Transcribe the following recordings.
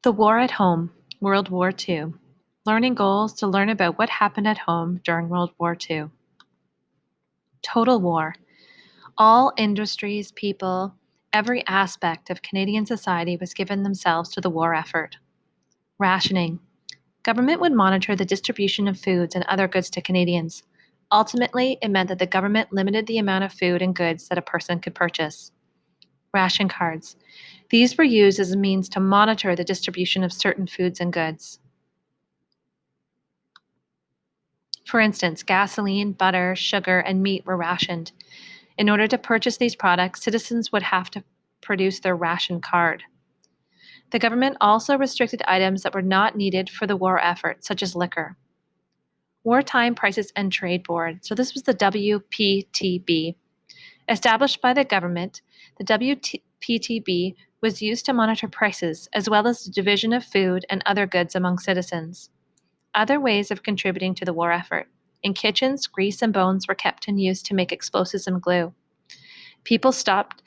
The War at Home, World War II. Learning goals to learn about what happened at home during World War II. Total war. All industries, people, every aspect of Canadian society was given themselves to the war effort. Rationing. Government would monitor the distribution of foods and other goods to Canadians. Ultimately, it meant that the government limited the amount of food and goods that a person could purchase. Ration cards. These were used as a means to monitor the distribution of certain foods and goods. For instance, gasoline, butter, sugar, and meat were rationed. In order to purchase these products, citizens would have to produce their ration card. The government also restricted items that were not needed for the war effort, such as liquor. Wartime Prices and Trade Board, so this was the WPTB. Established by the government, the WPTB was used to monitor prices as well as the division of food and other goods among citizens. Other ways of contributing to the war effort. In kitchens, grease and bones were kept in use to make explosives and glue. People stopped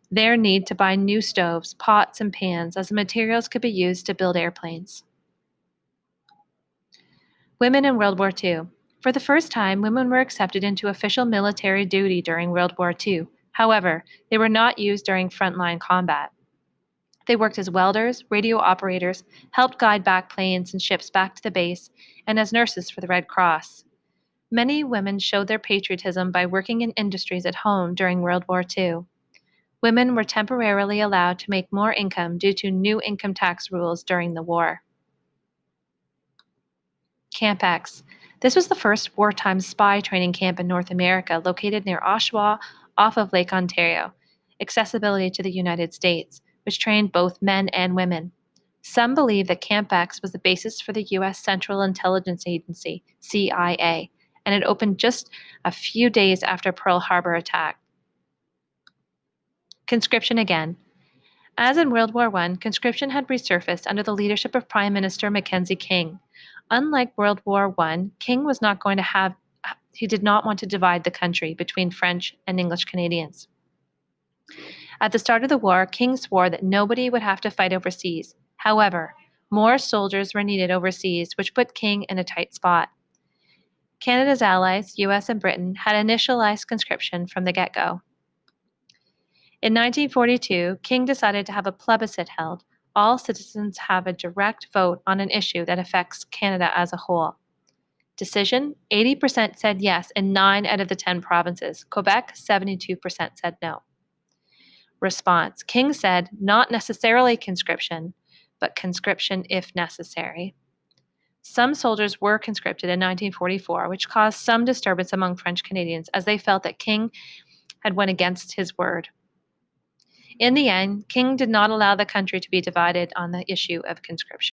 their need to buy new stoves, pots, and pans as the materials could be used to build airplanes. Women in World War II. For the first time, women were accepted into official military duty during World War II. However, they were not used during frontline combat. They worked as welders, radio operators, helped guide back planes and ships back to the base, and as nurses for the Red Cross. Many women showed their patriotism by working in industries at home during World War II. Women were temporarily allowed to make more income due to new income tax rules during the war. Camp X. This was the first wartime spy training camp in North America, located near Oshawa off of Lake Ontario, accessibility to the United States, which trained both men and women. Some believe that Camp X was the basis for the U.S. Central Intelligence Agency, CIA, and it opened just a few days after Pearl Harbor attack. Conscription again. As in World War I, conscription had resurfaced under the leadership of Prime Minister Mackenzie King. Unlike World War I, King was not going to have, he did not want to divide the country between French and English Canadians. At the start of the war, King swore that nobody would have to fight overseas. However, more soldiers were needed overseas, which put King in a tight spot. Canada's allies, US and Britain, had initialized conscription from the get-go. In 1942, King decided to have a plebiscite held. All citizens have a direct vote on an issue that affects Canada as a whole. Decision, 80% said yes in 9 out of the 10 provinces. Quebec, 72% said no. Response, King said not necessarily conscription, but conscription if necessary. Some soldiers were conscripted in 1944, which caused some disturbance among French Canadians as they felt that King had went against his word. In the end, King did not allow the country to be divided on the issue of conscription.